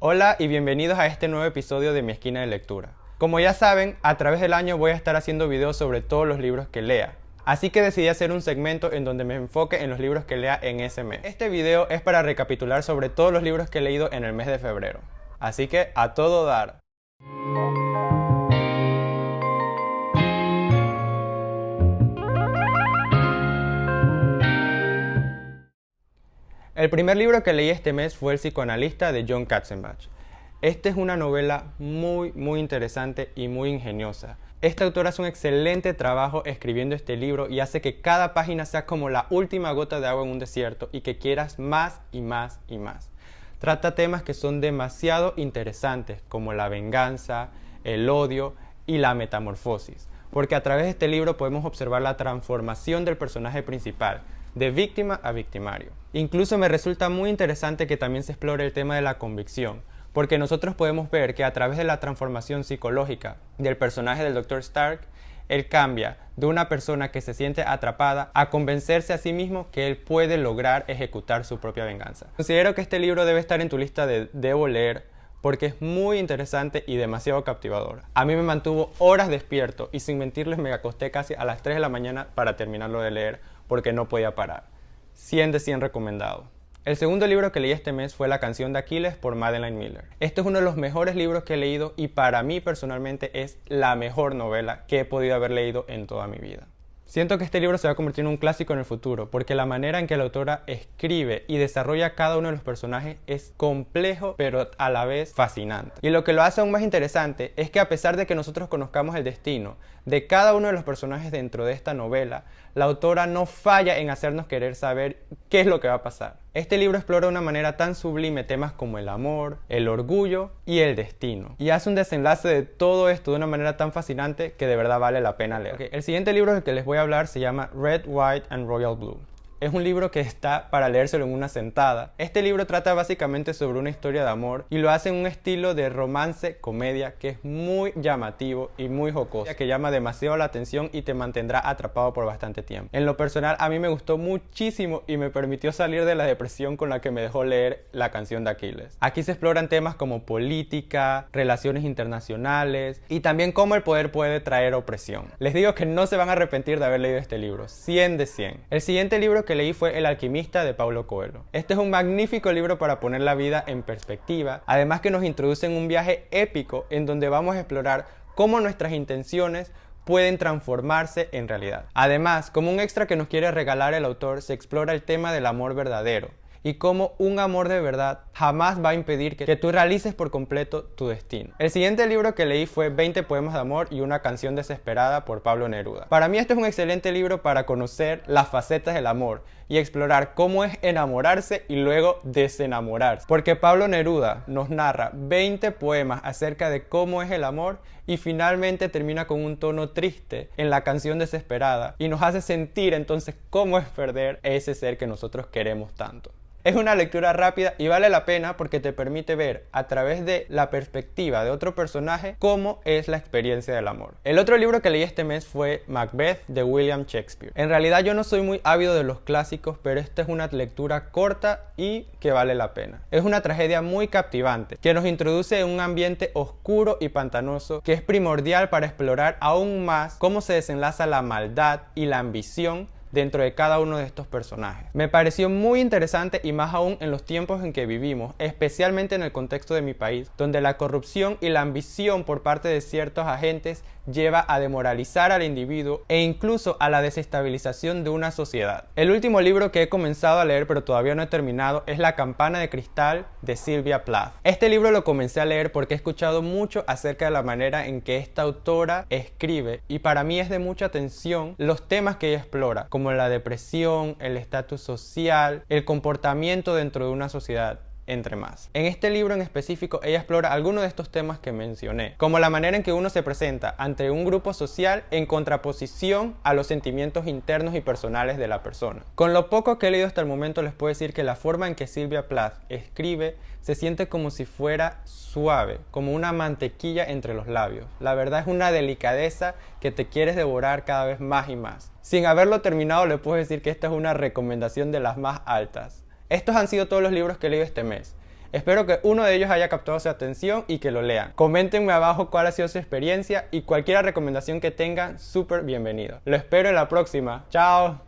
Hola y bienvenidos a este nuevo episodio de Mi Esquina de Lectura. Como ya saben, a través del año voy a estar haciendo videos sobre todos los libros que lea. Así que decidí hacer un segmento en donde me enfoque en los libros que lea en ese mes. Este video es para recapitular sobre todos los libros que he leído en el mes de febrero. Así que a todo dar. El primer libro que leí este mes fue El psicoanalista de Jon Katzenbach. Esta es una novela muy interesante y muy ingeniosa. Esta autora hace un excelente trabajo escribiendo este libro y hace que cada página sea como la última gota de agua en un desierto y que quieras más y más y más. Trata temas que son demasiado interesantes como la venganza, el odio y la metamorfosis, porque a través de este libro podemos observar la transformación del personaje principal, de víctima a victimario. Incluso me resulta muy interesante que también se explore el tema de la convicción, porque nosotros podemos ver que a través de la transformación psicológica del personaje del Dr. Stark, él cambia de una persona que se siente atrapada a convencerse a sí mismo que él puede lograr ejecutar su propia venganza. Considero que este libro debe estar en tu lista de debo leer, porque es muy interesante y demasiado captivador. A mí me mantuvo horas despierto y sin mentirles me acosté casi a las 3 de la mañana para terminarlo de leer porque no podía parar. 100 de 100 recomendado. El segundo libro que leí este mes fue La canción de Aquiles por Madeline Miller. Este es uno de los mejores libros que he leído y para mí personalmente es la mejor novela que he podido haber leído en toda mi vida. Siento que este libro se va a convertir en un clásico en el futuro, porque la manera en que la autora escribe y desarrolla cada uno de los personajes es complejo, pero a la vez fascinante. Y lo que lo hace aún más interesante es que a pesar de que nosotros conozcamos el destino de cada uno de los personajes dentro de esta novela, la autora no falla en hacernos querer saber qué es lo que va a pasar. Este libro explora de una manera tan sublime temas como el amor, el orgullo y el destino. Y hace un desenlace de todo esto de una manera tan fascinante que de verdad vale la pena leer. El siguiente libro del que les voy a hablar se llama Red, White and Royal Blue. Es un libro que está para leérselo en una sentada. Este libro trata básicamente sobre una historia de amor y lo hace en un estilo de romance comedia que es muy llamativo y muy jocoso, que llama demasiado la atención y te mantendrá atrapado por bastante tiempo. En lo personal a mí me gustó muchísimo y me permitió salir de la depresión con la que me dejó leer La canción de Aquiles. Aquí se exploran temas como política, relaciones internacionales y también cómo el poder puede traer opresión. Les digo que no se van a arrepentir de haber leído este libro, 100 de 100. El siguiente libro que leí fue El alquimista de Paulo Coelho. Este es un magnífico libro para poner la vida en perspectiva, además que nos introduce en un viaje épico en donde vamos a explorar cómo nuestras intenciones pueden transformarse en realidad. Además, como un extra que nos quiere regalar el autor, se explora el tema del amor verdadero y cómo un amor de verdad jamás va a impedir que tú realices por completo tu destino. El siguiente libro que leí fue 20 poemas de amor y una canción desesperada por Pablo Neruda. Para mí este es un excelente libro para conocer las facetas del amor y explorar cómo es enamorarse y luego desenamorarse. Porque Pablo Neruda nos narra 20 poemas acerca de cómo es el amor y finalmente termina con un tono triste en la canción desesperada y nos hace sentir entonces cómo es perder ese ser que nosotros queremos tanto. Es una lectura rápida y vale la pena porque te permite ver a través de la perspectiva de otro personaje cómo es la experiencia del amor. El otro libro que leí este mes fue Macbeth de William Shakespeare. En realidad yo no soy muy ávido de los clásicos, pero esta es una lectura corta y que vale la pena. Es una tragedia muy captivante que nos introduce en un ambiente oscuro y pantanoso que es primordial para explorar aún más cómo se desenlaza la maldad y la ambición dentro de cada uno de estos personajes. Me pareció muy interesante y más aún en los tiempos en que vivimos, especialmente en el contexto de mi país, donde la corrupción y la ambición por parte de ciertos agentes lleva a demoralizar al individuo e incluso a la desestabilización de una sociedad. El último libro que he comenzado a leer pero todavía no he terminado es La campana de cristal de Sylvia Plath. Este libro lo comencé a leer porque he escuchado mucho acerca de la manera en que esta autora escribe y para mí es de mucha atención los temas que ella explora, como la depresión, el estatus social, el comportamiento dentro de una sociedad, entre más. En este libro en específico ella explora algunos de estos temas que mencioné, como la manera en que uno se presenta ante un grupo social en contraposición a los sentimientos internos y personales de la persona. Con lo poco que he leído hasta el momento les puedo decir que la forma en que Sylvia Plath escribe se siente como si fuera suave, como una mantequilla entre los labios. La verdad es una delicadeza que te quieres devorar cada vez más y más. Sin haberlo terminado les puedo decir que esta es una recomendación de las más altas. Estos han sido todos los libros que he leído este mes. Espero que uno de ellos haya captado su atención y que lo lean. Coméntenme abajo cuál ha sido su experiencia y cualquier recomendación que tengan, súper bienvenido. Lo espero en la próxima. ¡Chao!